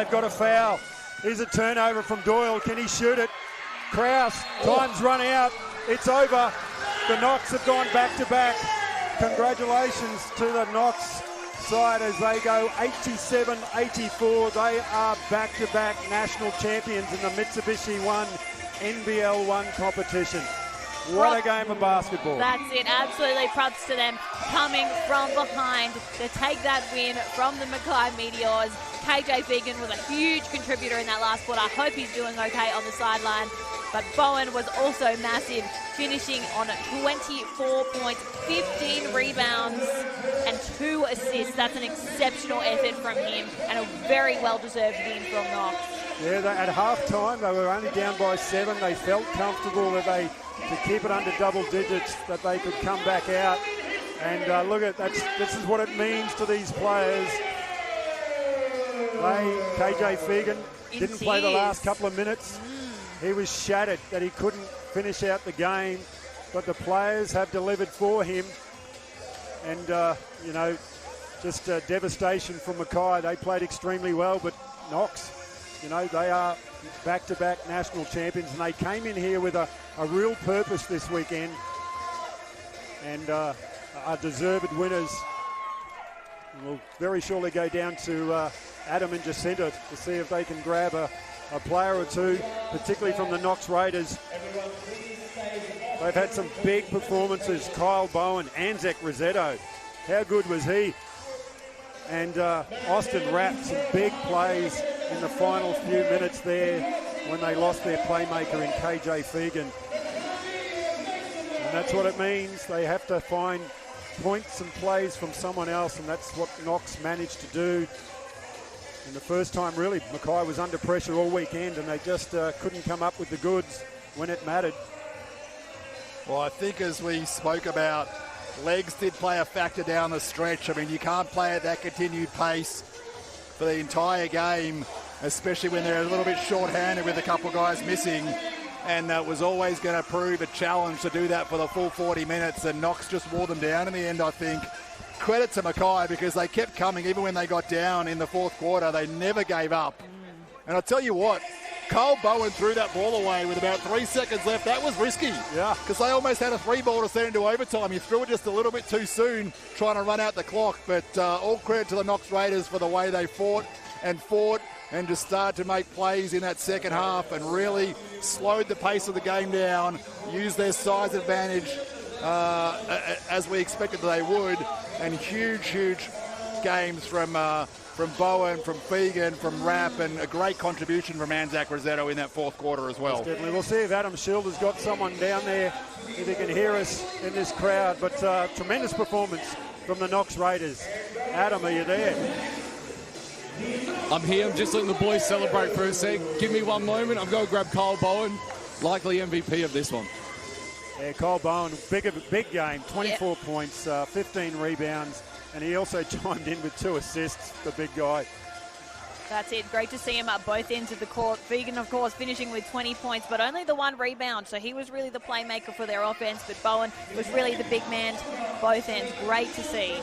they've got a foul. Here's a turnover from Doyle. Can he shoot it? Kraus, time's run out. It's over. The Knox have gone back-to-back. Congratulations to the Knox side as they go 87-84. They are back-to-back national champions in the Mitsubishi One NBL One competition. What a game of basketball. That's it. Absolutely props to them coming from behind to take that win from the Mackay Meteors. KJ Fegan was a huge contributor in that last quarter. I hope he's doing okay on the sideline. But Bowen was also massive, finishing on 24 points, 15 rebounds, and 2 assists. That's an exceptional effort from him and a very well-deserved win from Knox. Yeah, at half-time, they were only down by 7. They felt comfortable that to keep it under double digits, that they could come back out. And look at that. This is what it means to these players. KJ Fegan didn't play the last couple of minutes. He was shattered that he couldn't finish out the game, but the players have delivered for him. And, you know, just devastation from Mackay. They played extremely well, but Knox, you know, they are back-to-back national champions, and they came in here with a real purpose this weekend and are deserved winners. And we'll very shortly go down to Adam and Jacinta to see if they can grab a player or two, particularly from the Knox Raiders. They've had some big performances. Kyle Bowen, Anzac Rosetto, how good was he? And Austin Rapp, some big plays in the final few minutes there when they lost their playmaker in KJ Fegan. And that's what it means. They have to find points and plays from someone else, and that's what Knox managed to do. And the first time, really, Mackay was under pressure all weekend, and they just couldn't come up with the goods when it mattered. Well, I think as we spoke about, legs did play a factor down the stretch. I mean, you can't play at that continued pace for the entire game, especially when they're a little bit short-handed with a couple of guys missing. And that was always going to prove a challenge to do that for the full 40 minutes, and Knox just wore them down in the end, I think. Credit to Mackay because they kept coming even when they got down in the fourth quarter. They never gave up. And I'll tell you what, Cole Bowen threw that ball away with about 3 seconds left. That was risky. Yeah. Because they almost had a 3-ball to send into overtime. He threw it just a little bit too soon, trying to run out the clock. But all credit to the Knox Raiders for the way they fought and just started to make plays in that second half and really slowed the pace of the game down, used their size advantage as we expected they would, and huge games from Bowen, from Fegan, from Rapp, and a great contribution from Anzac Rosetto in that fourth quarter as well. Yes, definitely. We'll see if Adam Shield has got someone down there, if he can hear us in this crowd. But tremendous performance from the Knox Raiders. Adam, are you there? I'm here. I'm just letting the boys celebrate for a sec. Give me one moment. I'm going to grab Kyle Bowen, likely MVP of this one. Yeah, Kyle Bowen, big game, 24 points, 15 rebounds, and he also chimed in with 2 assists, the big guy. That's it. Great to see him at both ends of the court. Fegan, of course, finishing with 20 points, but only the 1 rebound, so he was really the playmaker for their offense, but Bowen was really the big man both ends. Great to see.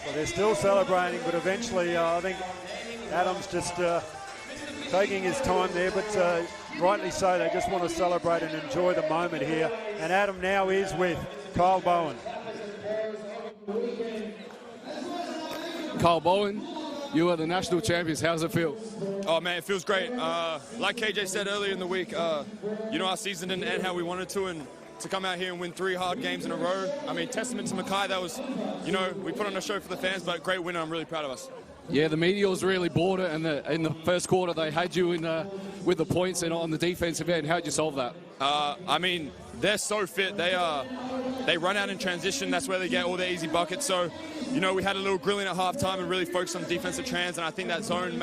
Well, they're still celebrating, but eventually I think Adam's just taking his time there, but rightly so. They just want to celebrate and enjoy the moment here. And Adam now is with Kyle Bowen. Kyle Bowen, you are the national champions. How's it feel? Oh, man, it feels great. Like KJ said earlier in the week, you know, our season didn't end how we wanted to, and to come out here and win 3 hard games in a row. I mean, testament to Mackay. That was, you know, we put on a show for the fans, but great winner. I'm really proud of us. Yeah, the Meteors really bought it, and in the first quarter they had you in with the points and on the defensive end. How'd you solve that? I mean, they're so fit. They run out in transition. That's where they get all their easy buckets. So, you know, we had a little grilling at halftime and really focused on defensive trans, and I think that zone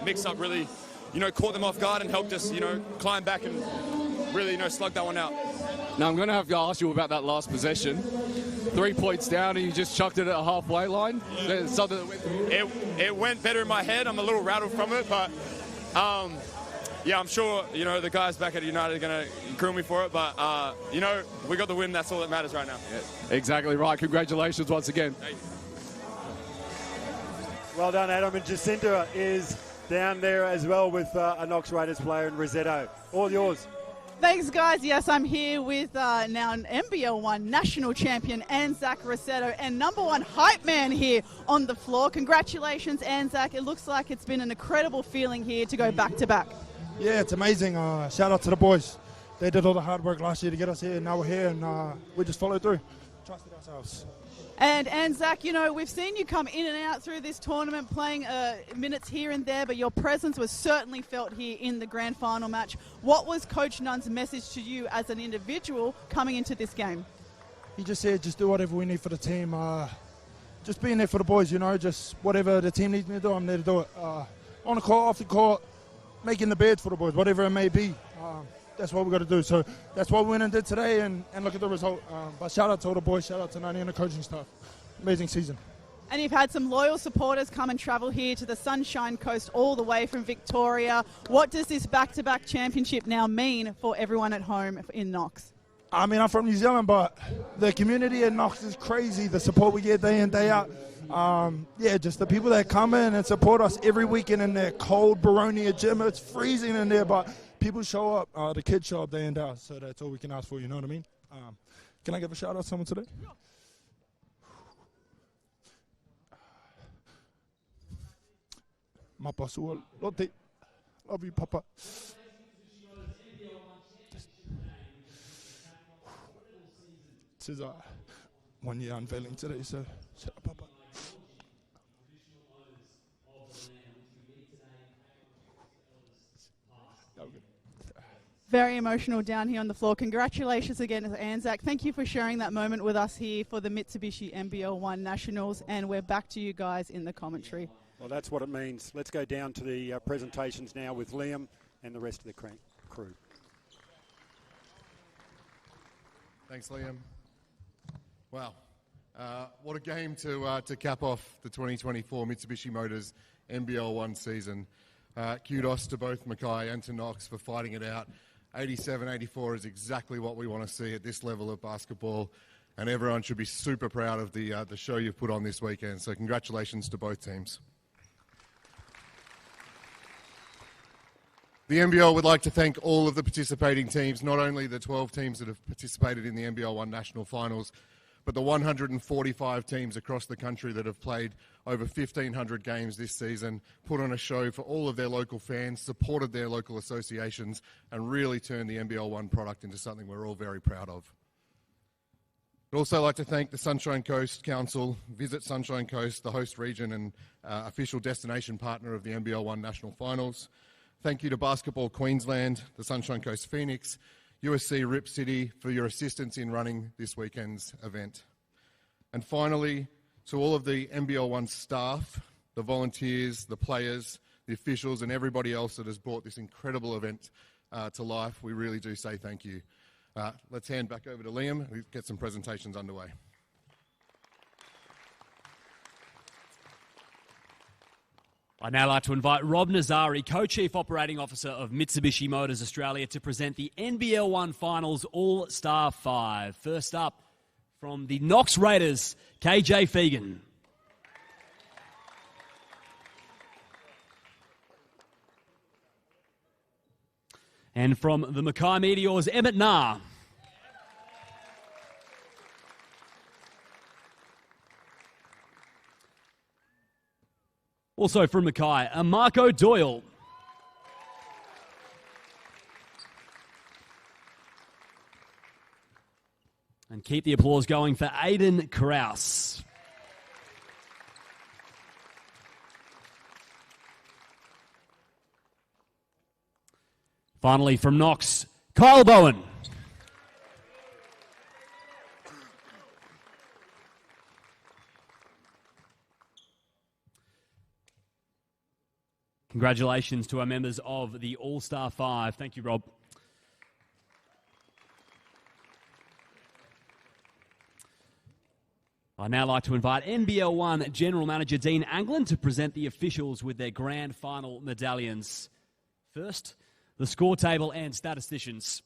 mix-up really, you know, caught them off guard and helped us, you know, climb back and really, you know, slug that one out. Now, I'm going to have to ask you about that last possession. 3 points down and you just chucked it at a halfway line. Yeah. Something that went it went better in my head. I'm a little rattled from it, but yeah, I'm sure, you know, the guys back at United are going to grill me for it, but you know, we got the win. That's all that matters right now. Yeah, exactly right. Congratulations once again. Thank you. Well done, Adam. And Jacinta is down there as well with a Knox Raiders player in Rosetto. All yours. Thanks, guys. Yes, I'm here with now an NBL 1 national champion, Anzac Rossetto, and number one hype man here on the floor. Congratulations, Anzac. It looks like it's been an incredible feeling here to go back-to-back. Yeah, it's amazing. Shout out to the boys. They did all the hard work last year to get us here, and now we're here, and we just followed through. Trusted ourselves. And Anzac, you know, we've seen you come in and out through this tournament, playing minutes here and there, but your presence was certainly felt here in the grand final match. What was Coach Nunn's message to you as an individual coming into this game? He just said, just do whatever we need for the team. Just being there for the boys, you know, just whatever the team needs me to do, I'm there to do it. On the court, off the court, making the beds for the boys, whatever it may be. That's what we got to do. So that's what we went and did today, and look at the result. But shout out to all the boys, shout out to Nani and the coaching staff. Amazing season. And you've had some loyal supporters come and travel here to the Sunshine Coast all the way from Victoria. What does this back-to-back championship now mean for everyone at home in Knox? I mean, I'm from New Zealand, but the community in Knox is crazy. The support we get day in, day out. Yeah, just the people that come in and support us every weekend in their cold Baronia gym. It's freezing in there, but people show up. The kids show up day in, day out. So that's all we can ask for, you know what I mean? Can I give a shout out to someone today? My boss, love you, Papa. This is 1 year unveiling today, so shut up, Papa. Very emotional down here on the floor. Congratulations again to Anzac. Thank you for sharing that moment with us here for the Mitsubishi NBL 1 Nationals, and we're back to you guys in the commentary. Well, that's what it means. Let's go down to the presentations now with Liam and the rest of the crew. Thanks, Liam. Wow. What a game to cap off the 2024 Mitsubishi Motors NBL 1 season. Kudos to both Mackay and to Knox for fighting it out. 87-84 is exactly what we want to see at this level of basketball, and everyone should be super proud of the show you've put on this weekend. So congratulations to both teams. The NBL would like to thank all of the participating teams, not only the 12 teams that have participated in the NBL 1 National Finals, but the 145 teams across the country that have played over 1,500 games this season, put on a show for all of their local fans, supported their local associations, and really turned the NBL 1 product into something we're all very proud of. I'd also like to thank the Sunshine Coast Council, Visit Sunshine Coast, the host region and official destination partner of the NBL 1 National Finals. Thank you to Basketball Queensland, the Sunshine Coast Phoenix, USC Rip City for your assistance in running this weekend's event. And finally, to all of the NBL 1 staff, the volunteers, the players, the officials and everybody else that has brought this incredible event to life, we really do say thank you. Let's hand back over to Liam and get some presentations underway. I'd now like to invite Rob Nazari, Co-Chief Operating Officer of Mitsubishi Motors Australia, to present the NBL 1 Finals All-Star 5. First up, from the Knox Raiders, KJ Fegan. And from the Mackay Meteors, Emmett Nah. Also from Mackay, Marco Doyle. And keep the applause going for Aidan Kraus. Finally from Knox, Kyle Bowen. Congratulations to our members of the All-Star 5. Thank you, Rob. I'd now like to invite NBL 1 General Manager Dean Anglin to present the officials with their grand final medallions. First, the score table and statisticians.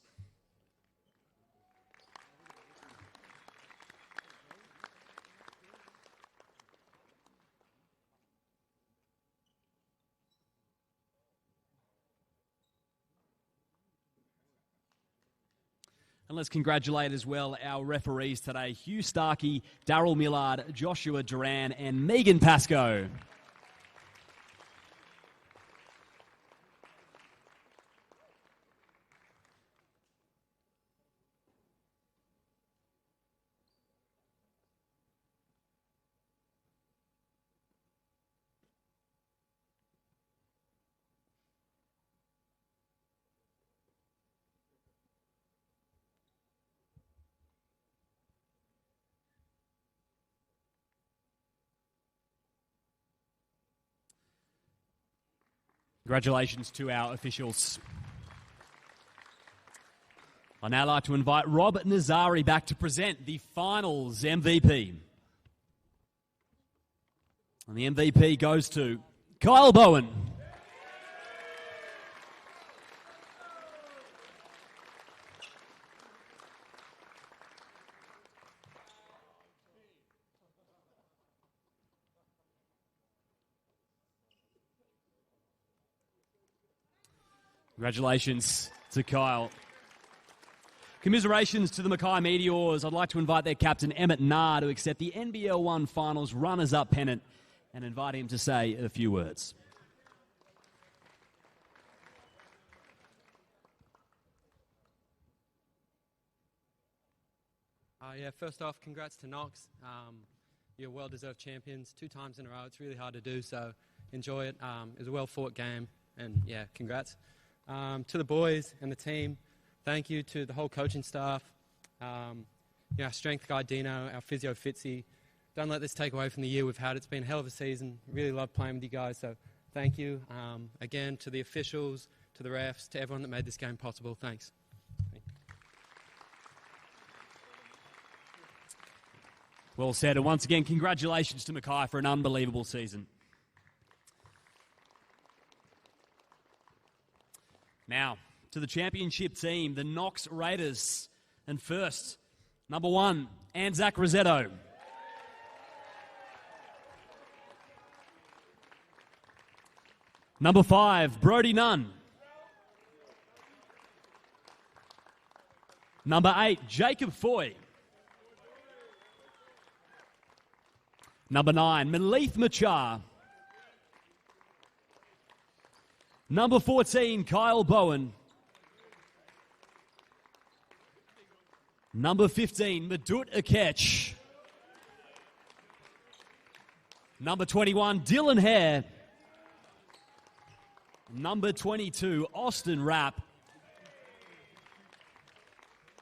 And let's congratulate as well our referees today, Hugh Starkey, Daryl Millard, Joshua Duran, and Megan Pascoe. Congratulations to our officials. I'd now like to invite Rob Nazari back to present the finals MVP. And the MVP goes to Kyle Bowen. Congratulations to Kyle. Commiserations to the Mackay Meteors. I'd like to invite their captain, Emmett Nahr, to accept the NBL 1 Finals runners-up pennant and invite him to say a few words. First off, congrats to Knox. You're well-deserved champions 2 times in a row. It's really hard to do, so enjoy it. It was a well-fought game, and yeah, congrats. To the boys and the team, thank you to the whole coaching staff, our strength guy Dino, our physio Fitzy. Don't let this take away from the year we've had. It's been a hell of a season. Really love playing with you guys, so thank you. Again, to the officials, to the refs, to everyone that made this game possible. Thanks. Well said, and once again, congratulations to Mackay for an unbelievable season. Now, to the championship team, the Knox Raiders. And first, number 1, Anzac Rosetto. Number 5, Brody Nunn. Number 8, Jacob Foy. Number 9, Maleeth Machar. Number 14, Kyle Bowen. Number 15, Madut Akech. Number 21, Dylan Hare. Number 22, Austin Rapp.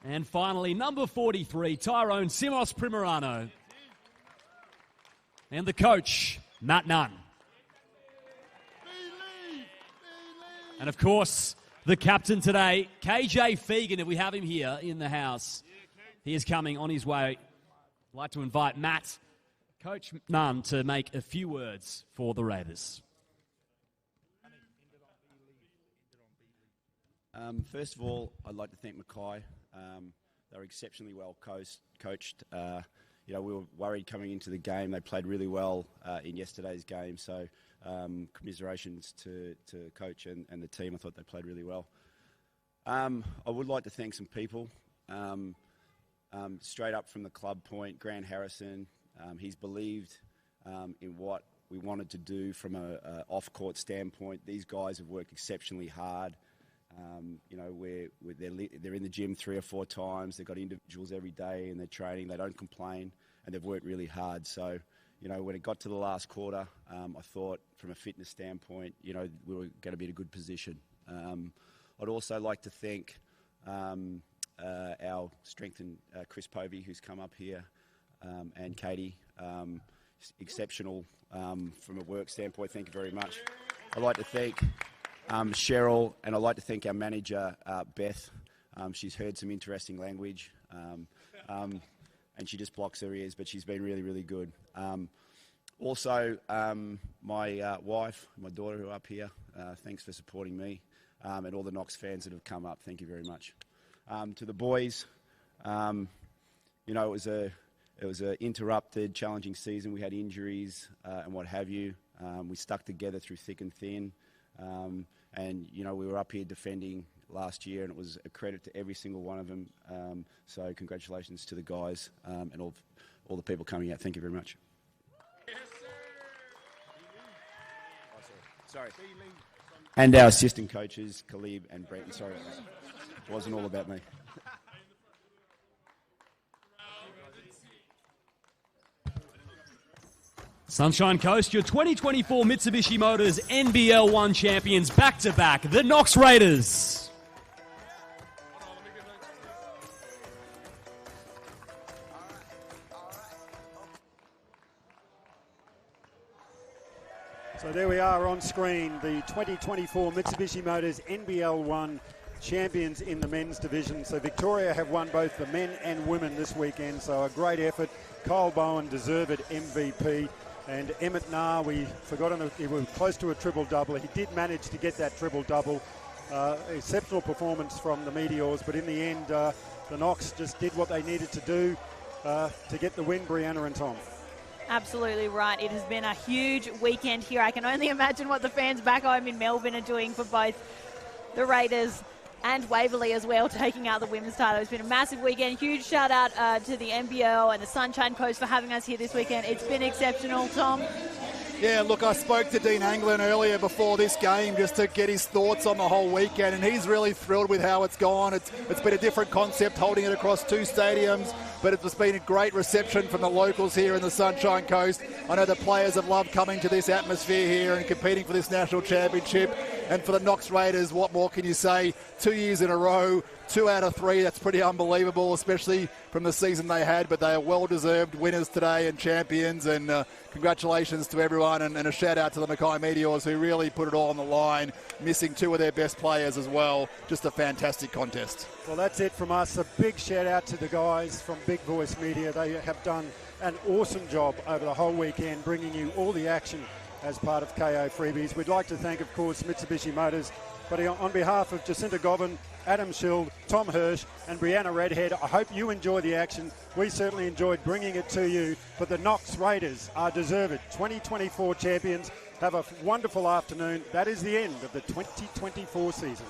And finally, number 43, Tyrone Simos Primerano. And the coach, Matt Nunn. And of course, the captain today, KJ Fegan, if we have him here in the house. He is coming on his way. I'd like to invite Matt, Coach Nunn, to make a few words for the Raiders. First of all, I'd like to thank Mackay. They were exceptionally well coached. We were worried coming into the game. They played really well in yesterday's game. So commiserations to coach and the team. I thought they played really well. I would like to thank some people. Straight up from the club point, Grant Harrison, he's believed in what we wanted to do from a off-court standpoint. These guys have worked exceptionally hard. They're in the gym 3 or 4 times. They've got individuals every day and they're training. They don't complain and they've worked really hard. So, when it got to the last quarter, I thought from a fitness standpoint, we were going to be in a good position. I'd also like to thank our strength and Chris Povey, who's come up here, and Katie. Exceptional from a work standpoint. Thank you very much. I'd like to thank Cheryl, and I'd like to thank our manager, Beth. She's heard some interesting language, and she just blocks her ears, but she's been really, really good. Also, my wife, my daughter who are up here, thanks for supporting me, and all the Knox fans that have come up. Thank you very much. To the boys, it was a interrupted, challenging season. We had injuries and what have you. We stuck together through thick and thin. And we were up here defending last year, and it was a credit to every single one of them. So congratulations to the guys and all the people coming out. Thank you very much. Sorry. And our assistant coaches, Khalib and Brenton. Sorry, it wasn't all about me. Sunshine Coast, your 2024 Mitsubishi Motors NBL 1 champions back-to-back, the Knox Raiders. So there we are on screen, the 2024 Mitsubishi Motors NBL 1 champions in the men's division. So Victoria have won both the men and women this weekend, so a great effort. Kyle Bowen, deserved MVP. And Emmett Nah, he was close to a triple-double. He did manage to get that triple-double. Exceptional performance from the Meteors, but in the end, the Knox just did what they needed to do to get the win, Brianna and Tom. Absolutely right. It has been a huge weekend here. I can only imagine what the fans back home in Melbourne are doing for both the Raiders and Waverley as well, taking out the women's title. It's been a massive weekend. Huge shout out to the NBL and the Sunshine Coast for having us here this weekend. It's been exceptional, Tom. Yeah, look, I spoke to Dean Anglin earlier before this game just to get his thoughts on the whole weekend, and he's really thrilled with how it's gone. It's been a different concept, holding it across 2 stadiums, but it's been a great reception from the locals here in the Sunshine Coast. I know the players have loved coming to this atmosphere here and competing for this national championship. And for the Knox Raiders, what more can you say? 2 years in a row, 2 out of 3. That's pretty unbelievable, especially from the season they had. But they are well-deserved winners today and champions. And congratulations to everyone. And a shout-out to the Mackay Meteors, who really put it all on the line, missing 2 of their best players as well. Just a fantastic contest. Well, that's it from us. A big shout-out to the guys from Big Voice Media. They have done an awesome job over the whole weekend, bringing you all the action as part of Kayo Freebies. We'd like to thank, of course, Mitsubishi Motors, but on behalf of Jacinta Govan, Adam Schild, Tom Hirsch and Brianna Redhead, I hope you enjoy the action. We certainly enjoyed bringing it to you, but the Knox Raiders are deserved 2024 champions. Have a wonderful afternoon. That is the end of the 2024 season.